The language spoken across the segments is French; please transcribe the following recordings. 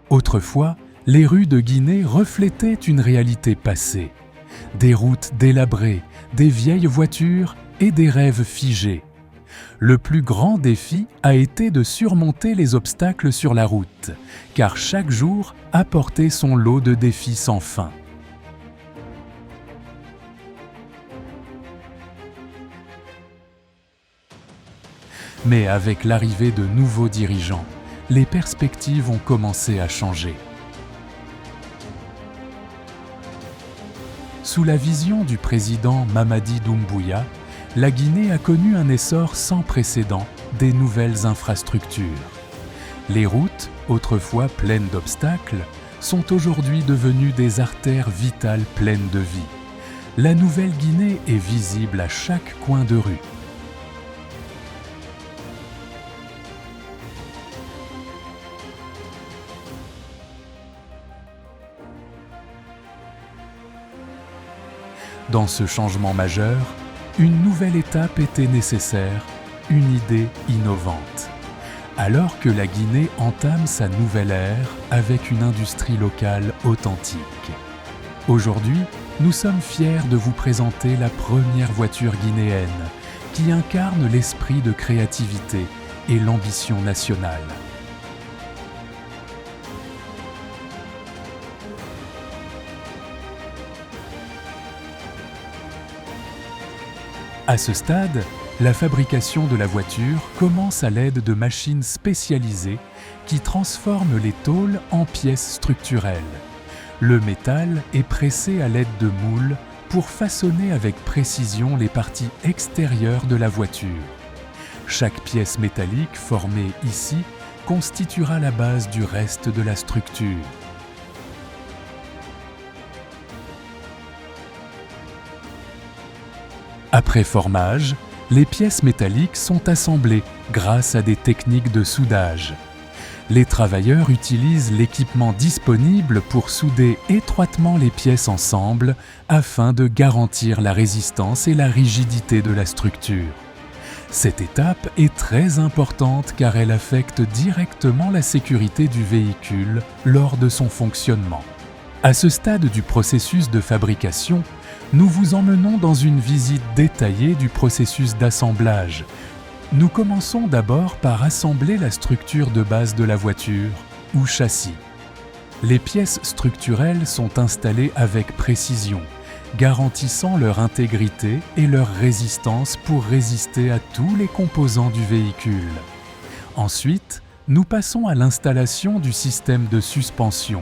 Autrefois, les rues de Guinée reflétaient une réalité passée. Des routes délabrées, des vieilles voitures et des rêves figés. Le plus grand défi a été de surmonter les obstacles sur la route, car chaque jour apportait son lot de défis sans fin. Mais avec l'arrivée de nouveaux dirigeants, les perspectives ont commencé à changer. Sous la vision du président Mamadi Doumbouya, la Guinée a connu un essor sans précédent des nouvelles infrastructures. Les routes, autrefois pleines d'obstacles, sont aujourd'hui devenues des artères vitales pleines de vie. La Nouvelle-Guinée est visible à chaque coin de rue. Dans ce changement majeur, une nouvelle étape était nécessaire, une idée innovante. Alors que la Guinée entame sa nouvelle ère avec une industrie locale authentique. Aujourd'hui, nous sommes fiers de vous présenter la première voiture guinéenne qui incarne l'esprit de créativité et l'ambition nationale. À ce stade, la fabrication de la voiture commence à l'aide de machines spécialisées qui transforment les tôles en pièces structurelles. Le métal est pressé à l'aide de moules pour façonner avec précision les parties extérieures de la voiture. Chaque pièce métallique formée ici constituera la base du reste de la structure. Après formage, les pièces métalliques sont assemblées grâce à des techniques de soudage. Les travailleurs utilisent l'équipement disponible pour souder étroitement les pièces ensemble afin de garantir la résistance et la rigidité de la structure. Cette étape est très importante car elle affecte directement la sécurité du véhicule lors de son fonctionnement. À ce stade du processus de fabrication, nous vous emmenons dans une visite détaillée du processus d'assemblage. Nous commençons d'abord par assembler la structure de base de la voiture, ou châssis. Les pièces structurelles sont installées avec précision, garantissant leur intégrité et leur résistance pour résister à tous les composants du véhicule. Ensuite, nous passons à l'installation du système de suspension,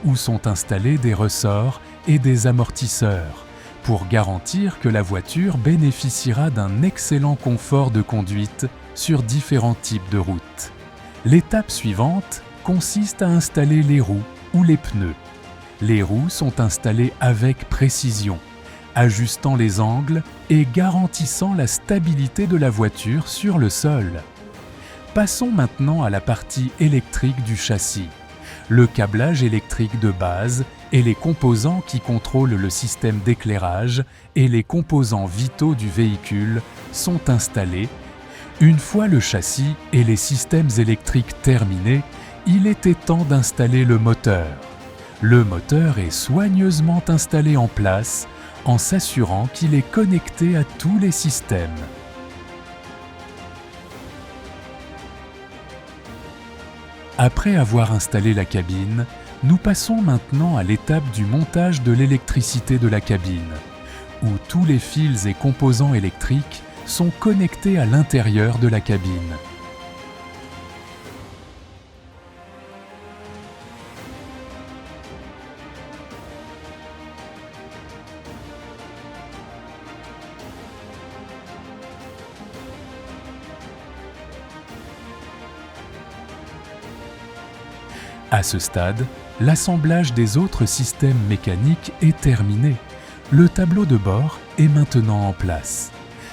où sont installés des ressorts et des amortisseurs, pour garantir que la voiture bénéficiera d'un excellent confort de conduite sur différents types de routes. L'étape suivante consiste à installer les roues ou les pneus. Les roues sont installées avec précision, ajustant les angles et garantissant la stabilité de la voiture sur le sol. Passons maintenant à la partie électrique du châssis. Le câblage électrique de base et les composants qui contrôlent le système d'éclairage et les composants vitaux du véhicule sont installés. Une fois le châssis et les systèmes électriques terminés, il était temps d'installer le moteur. Le moteur est soigneusement installé en place en s'assurant qu'il est connecté à tous les systèmes. Après avoir installé la cabine, nous passons maintenant à l'étape du montage de l'électricité de la cabine, où tous les fils et composants électriques sont connectés à l'intérieur de la cabine. À ce stade, l'assemblage des autres systèmes mécaniques est terminé. Le tableau de bord est maintenant en place.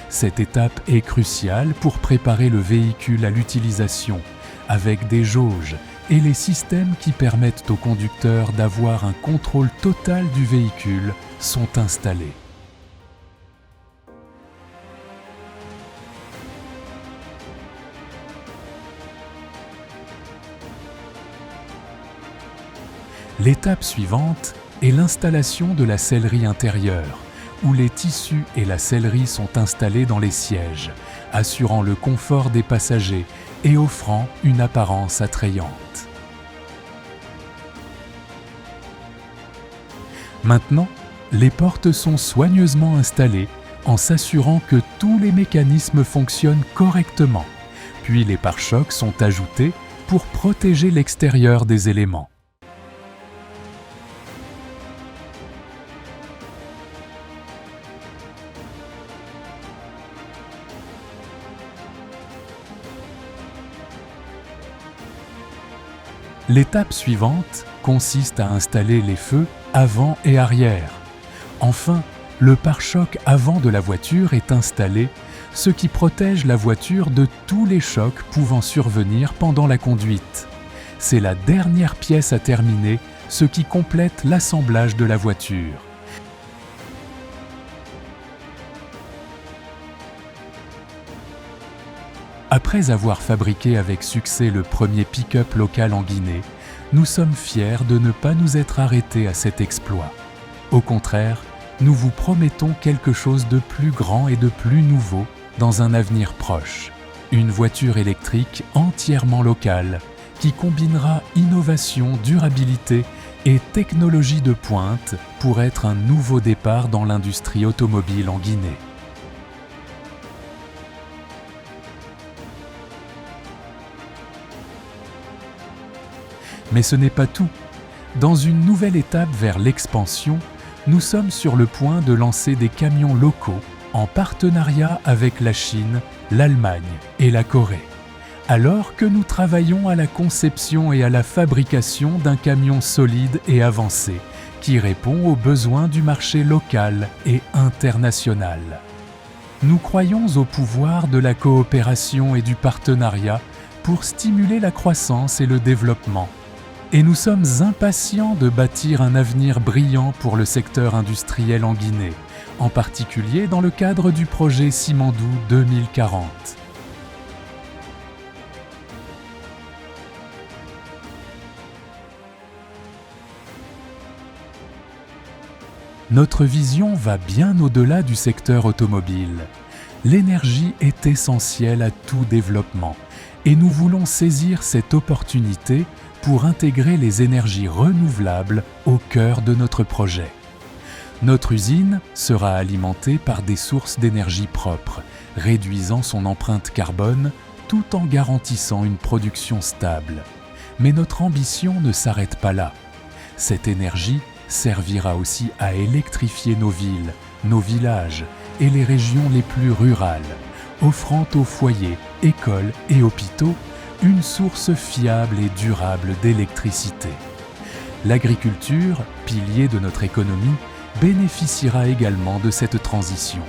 Cette étape est cruciale pour préparer le véhicule à l'utilisation, avec des jauges et les systèmes qui permettent au conducteur d'avoir un contrôle total du véhicule sont installés. L'étape suivante est l'installation de la sellerie intérieure, où les tissus et la sellerie sont installés dans les sièges, assurant le confort des passagers et offrant une apparence attrayante. Maintenant, les portes sont soigneusement installées en s'assurant que tous les mécanismes fonctionnent correctement, puis les pare-chocs sont ajoutés pour protéger l'extérieur des éléments. L'étape suivante consiste à installer les feux avant et arrière. Enfin, le pare-choc avant de la voiture est installé, ce qui protège la voiture de tous les chocs pouvant survenir pendant la conduite. C'est la dernière pièce à terminer, ce qui complète l'assemblage de la voiture. Après avoir fabriqué avec succès le premier pick-up local en Guinée, nous sommes fiers de ne pas nous être arrêtés à cet exploit. Au contraire, nous vous promettons quelque chose de plus grand et de plus nouveau dans un avenir proche. Une voiture électrique entièrement locale qui combinera innovation, durabilité et technologie de pointe pour être un nouveau départ dans l'industrie automobile en Guinée. Mais ce n'est pas tout. Dans une nouvelle étape vers l'expansion, nous sommes sur le point de lancer des camions locaux en partenariat avec la Chine, l'Allemagne et la Corée. Alors que nous travaillons à la conception et à la fabrication d'un camion solide et avancé qui répond aux besoins du marché local et international. Nous croyons au pouvoir de la coopération et du partenariat pour stimuler la croissance et le développement. Et nous sommes impatients de bâtir un avenir brillant pour le secteur industriel en Guinée, en particulier dans le cadre du projet Simandou 2040. Notre vision va bien au-delà du secteur automobile. L'énergie est essentielle à tout développement et nous voulons saisir cette opportunité pour intégrer les énergies renouvelables au cœur de notre projet. Notre usine sera alimentée par des sources d'énergie propres, réduisant son empreinte carbone tout en garantissant une production stable. Mais notre ambition ne s'arrête pas là. Cette énergie servira aussi à électrifier nos villes, nos villages et les régions les plus rurales, offrant aux foyers, écoles et hôpitaux une source fiable et durable d'électricité. L'agriculture, pilier de notre économie, bénéficiera également de cette transition.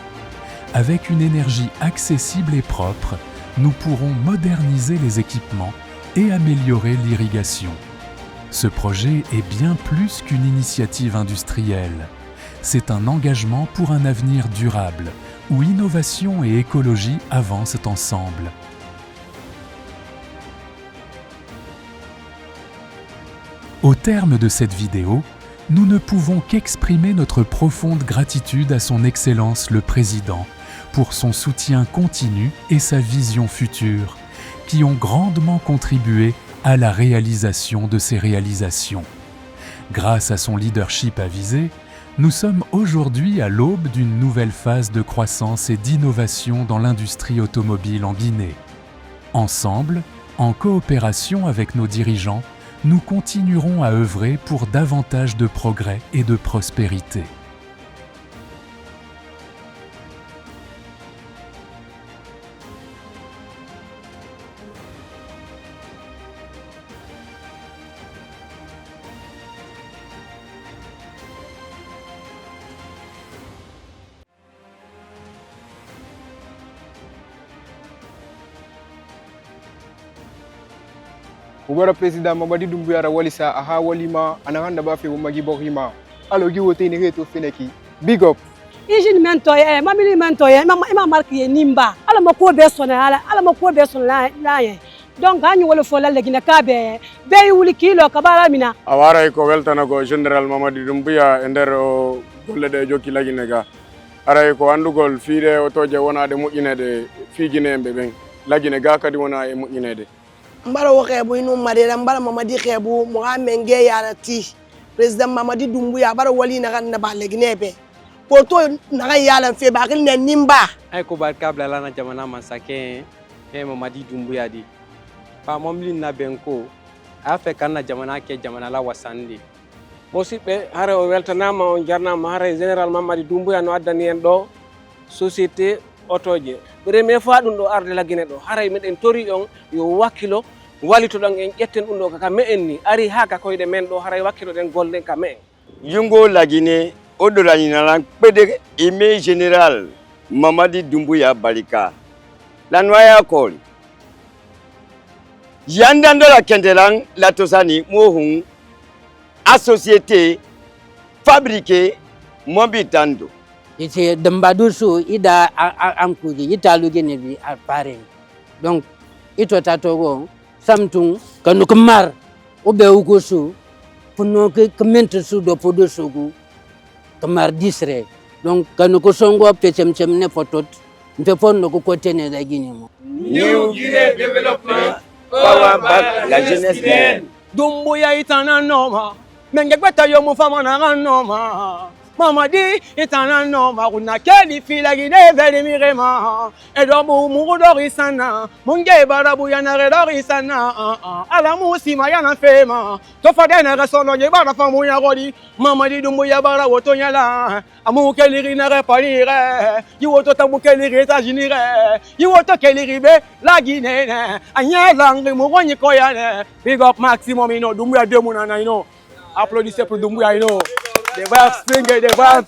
Avec une énergie accessible et propre, nous pourrons moderniser les équipements et améliorer l'irrigation. Ce projet est bien plus qu'une initiative industrielle. C'est un engagement pour un avenir durable, où innovation et écologie avancent ensemble. Au terme de cette vidéo, nous ne pouvons qu'exprimer notre profonde gratitude à son Excellence le Président pour son soutien continu et sa vision future, qui ont grandement contribué à la réalisation de ces réalisations. Grâce à son leadership avisé, nous sommes aujourd'hui à l'aube d'une nouvelle phase de croissance et d'innovation dans l'industrie automobile en Guinée. Ensemble, en coopération avec nos dirigeants, nous continuerons à œuvrer pour davantage de progrès et de prospérité. Ubara Président Mamadi Doumbouya Walisa aha walima anahanda bafi umagi bohima alo gi wote ni reto feneki big up Ijin mentoye mamili mentoye ima marki nimba ala mako be sona ala mako be sona la ye donc ganyi wala fola legina kabe be wuli kilo kabara mina awara ko weltana ko général Mamadi Doumbouya ender o golle de jokki lagine ga ara ko andugol fiide o toje wona de mujinede fi ginembe ben lagine ga kadi wona e mujinede mbara wo xebu inu madera mbara Mamadi xebu mo ga menge yarati président Mamadi Doumbouya bara wali na kan na ba leginebe poto na ga yala fe ba kil ne nimba ay ko barka bla na jamana masake e Mamadi Doumbouya di pa momli na benko afe kana jamana ke jamana la wasandi mosibe hare o weltanama on jarnama hare général Mamadi Doumbouya no addani en do société otoje premier fois dum do arde lagine do hare meden tori on yo wakilo walito don en jetten dum do kaka me enni ari haka koyde men do hare wakilo den golden ka me yungo lagine odolani na pede ime général Mamadi Doumbouya balika la noya koli yandando la kendelang la tosani mohun a société fabriquée mobitando ite dambadusu ida amkuji italugene bi apare donc ito tatogo samtung kanu kemar obe ugosu puno ke kemente su do podo sugu kemar disre donc kanu ko songo pecem ne fotot ntefon no ko kotene da gini mo New Guinea Development Power back la jeunesse. Doumbouya itana noma menge kweta yo mufama na noma Mamadi itana noma kuna keli fila gine veli mirema edo mu dorisana munge barabu yana redorisana ala musi mayana fema to fadena resono ye bara famu ya godi Mamadi Doumbouya bara wotonyala amu keli rina reparire yiwoto tamu keli reta jinire yiwoto keli ribe la Guinée anya langi mu gonyi koyane big up maximum ino Doumbouya demuna na ino applaudissez pour Doumbouya ino. Des vibes, swing, des vibes.